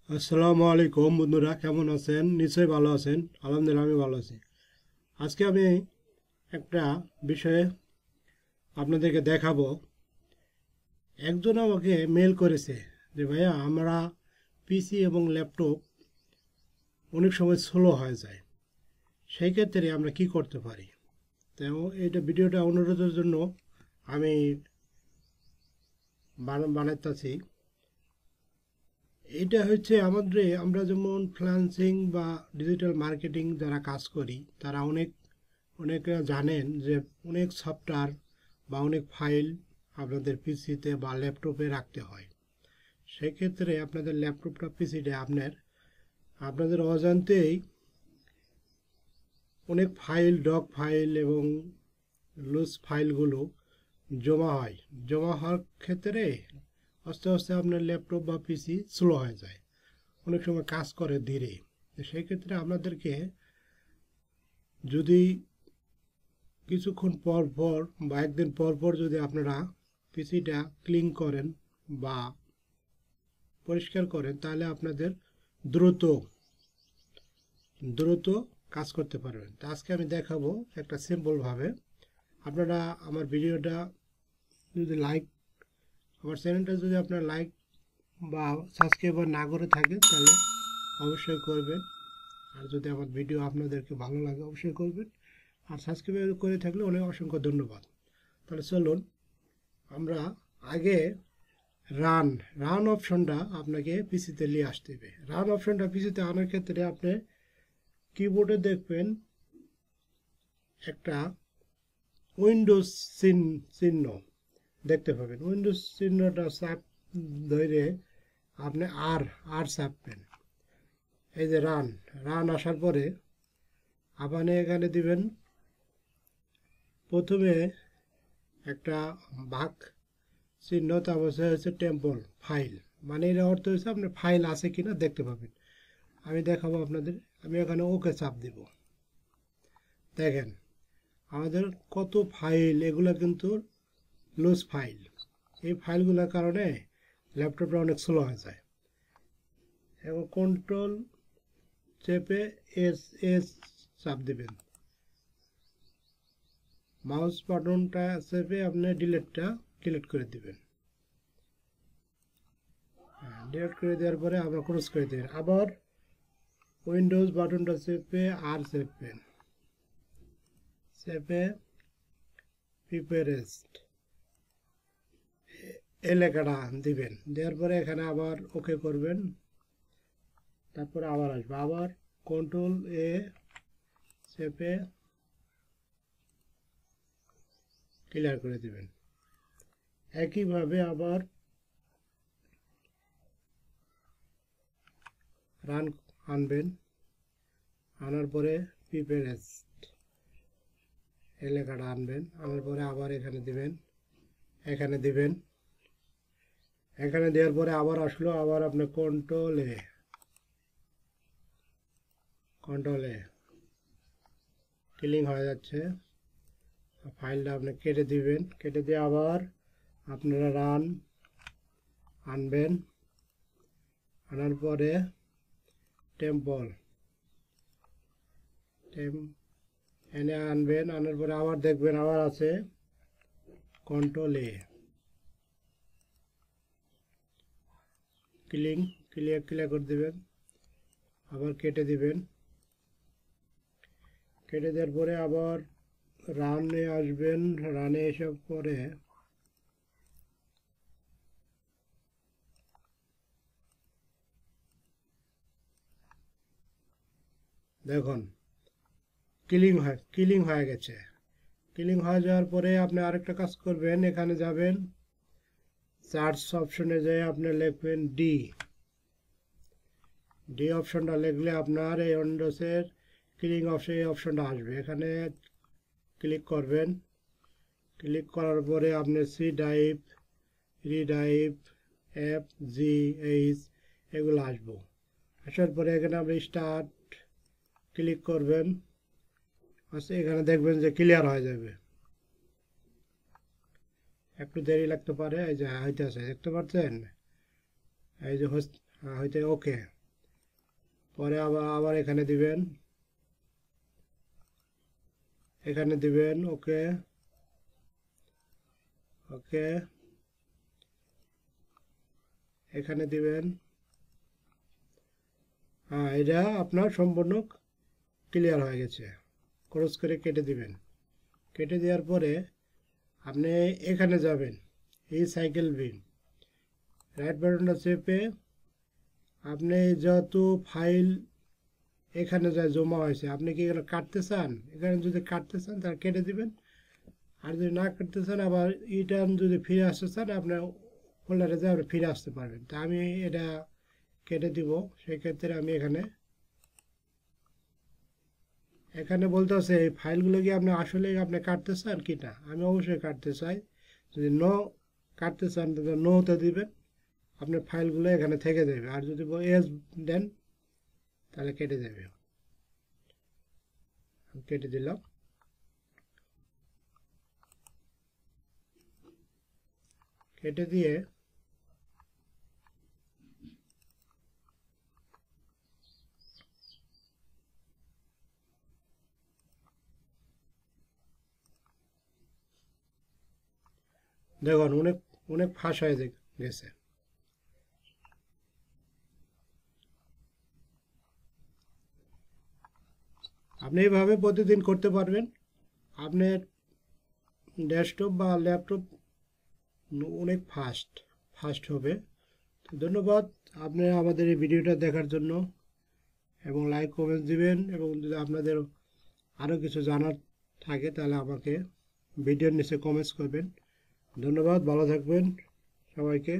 আসসালামু আলাইকুম বন্ধুরা, কেমন আছেন? নিশ্চয়ই ভালো আছেন। আলহামদুলিল্লাহ, আমি ভালো আছি। আজকে আমি একটা বিষয়ে আপনাদেরকে দেখাবো। একজন আমাকে মেল করেছে যে ভাইয়া, আমরা পিসি এবং ল্যাপটপ অনেক সময় স্লো হয়ে যায়, সেই ক্ষেত্রে আমরা কি করতে পারি। তো এইটা ভিডিওটা অনুরোধের জন্য আমি বানাইতেছি। এটা হচ্ছে আমরা যেমন ফ্রিল্যান্সিং বা ডিজিটাল মার্কেটিং যারা কাজ করি, তারা অনেকে জানেন যে অনেক সফটওয়্যার বা অনেক ফাইল আপনাদের পিসিতে বা ল্যাপটপে রাখতে হয়। সেক্ষেত্রে আপনাদের ল্যাপটপটা পিসিতে আপনাদের অজান্তেই অনেক ফাইল, ডক ফাইল এবং লুজ ফাইলগুলো জমা হওয়ার ক্ষেত্রে আস্তে আস্তে আপনার ল্যাপটপ বা পিসি স্লো হয়ে যায়, অনেক সময় কাজ করে ধীরে। সেই ক্ষেত্রে আপনাদেরকে যদি কিছুক্ষণ পর পর বা একদিন পর পর যদি আপনারা পিসিটা ক্লিন করেন বা পরিষ্কার করেন, তাহলে আপনাদের দ্রুত দ্রুত কাজ করতে পারবেন। তো আজকে আমি দেখাবো একটা সিম্পলভাবে। আপনারা আমার ভিডিওটা যদি আমার চ্যানেলটা যদি আপনার লাইক বা সাবস্ক্রাইবার না করে থাকে, তাহলে অবশ্যই করবেন। আর যদি আমার ভিডিও আপনাদেরকে ভালো লাগে, অবশ্যই করবেন। আর সাবস্ক্রাইব করে থাকলে অনেক অসংখ্য ধন্যবাদ। তাহলে চলুন আমরা আগে রান রান অপশনটা আপনাকে পিসিতে নিয়ে আসতে হবে। রান অপশনটা পিসিতে আনার ক্ষেত্রে আপনি কিবোর্ডে দেখবেন একটা উইন্ডোজ চিহ্ন দেখতে পাবেন। উইন্ডোজ চিহ্নটা চাপ ধরে আপনি আর আর চাপবেন। এই যে রান রান আসার পরে আপনি এখানে দিবেন প্রথমে একটা ভাগ চিহ্ন, তারপর হচ্ছে টেম্পল ফাইল, মানে এর অর্থ হচ্ছে আপনার ফাইল আছে কিনা দেখতে পাবেন। আমি দেখাবো আপনাদের। আমি এখানে ওকে চাপ দিব। দেখেন আমাদের কত ফাইল, এগুলো কিন্তু লুজ ফাইল। এই ফাইলগুলোর কারণে ল্যাপটপটা অনেক স্লো হয়ে যায়। এবং কন্ট্রোল চেপে এস এস চাপ দেবেন। মাউস বাটনটা চেপে আপনি ডিলিট করে দেবেন। ডিলিট করে দেওয়ার পরে আবার ক্লোজ করে দেবেন। আবার উইন্ডোজ বাটনটা চেপে আর চেপে প্রিপারেস্ট এই লেখাটা দিবেন। দেওয়ার পরে এখানে আবার ওকে করবেন। তারপরে আবার আসবে, আবার কন্ট্রোল এ চেপে ক্লিয়ার করে দিবেন। একইভাবে আবার রান আনবেন। আনার পরে প্রিপারেস্ট এই লেখাটা আনবেন। আনার পরে আবার এখানে দিবেন, এখানে দিবেন। এখানে দেওয়ার পরে আবার আসলো, আবার আপনার কন্ট্রোল এ ক্লিন হয়ে যাচ্ছে। ফাইলটা আপনি কেটে দিবেন। কেটে দিয়ে আবার আপনারা রান আনবেন। আনার পরে এনে আনবেন। আনার পরে আবার দেখবেন আবার আছে কন্ট্রোল এ ক্লিয়ার করে দিবেন। আবার কেটে দিবেন। কেটে দেওয়ার পরে আবার রানে আসবেন। রানে এসব পরে দেখুন ক্লিন হয়ে গেছে। ক্লিন হয়ে যাওয়ার পরে আপনি আরেকটা কাজ করবেন, এখানে যাবেন, সার্চ অপশনে যেয়ে আপনি লিখবেন ডি অপশনটা লিখলে আপনার এই উইন্ডোজের ক্লিন অপশনটা আসবে। এখানে ক্লিক করবেন। ক্লিক করার পরে আপনি সি ড্রাইভ, রিড্রাইভ, এফ, জি, এইচ এগুলো আসবো। আসার পরে এখানে আপনি স্টার্ট ক্লিক করবেন। আচ্ছা, এখানে দেখবেন যে ক্লিয়ার হয়ে যাবে। একটু দেরি লাগতে পারে। এই যে হইতেছে, দেখতে পাচ্ছেন, এই যে হইতে ওকে। পরে আবার এখানে দিবেন, এখানে দিবেন ওকে, ওকে, এখানে দিবেন। হ্যাঁ, এটা আপনার সম্পূর্ণ ক্লিয়ার হয়ে গেছে। ক্রস করে কেটে দিবেন। কেটে দেওয়ার পরে আপনি এখানে যাবেন, এই সাইকেল বিন, রাইট বাটনটা চেপে আপনি যত ফাইল এখানে যা জমা হয়েছে, আপনি কি এখানে কাটতে চান, এখানে যদি কাটতে চান তাহলে কেটে দিবেন, আর যদি না কাটতে চান আবার রিটার্ন যদি ফিরে আসতে চান আপনার ফোল্ডারে যা ফিরে আসতে পারবেন। তা আমি এটা কেটে দিব। সেক্ষেত্রে আমি এখানে বলতে আছে এই ফাইলগুলো কি আপনি আসলে আপনি কাটতে চান কি না। আমি অবশ্যই কাটতে চাই। যদি নো কাটতে চান তাহলে নোতে দিবেন, আপনার ফাইলগুলো এখানে থেকে যাবে। আর যদি এস দেন তাহলে কেটে যাবে। কেটে দিলাম। কেটে দিয়ে দেখুন অনেক অনেক ফাঁস হয়ে গেছে। আপনি এইভাবে প্রতিদিন করতে পারবেন। আপনার ডেস্কটপ বা ল্যাপটপ অনেক ফাস্ট হবে। তো ধন্যবাদ আপনি আমাদের এই ভিডিওটা দেখার জন্য, এবং লাইক কমেন্ট দিবেন, এবং যদি আপনাদের আরও কিছু জানার থাকে তাহলে আমাকে ভিডিওর নিচে কমেন্টস করবেন। ধন্যবাদ, ভালো থাকবেন সবাইকে।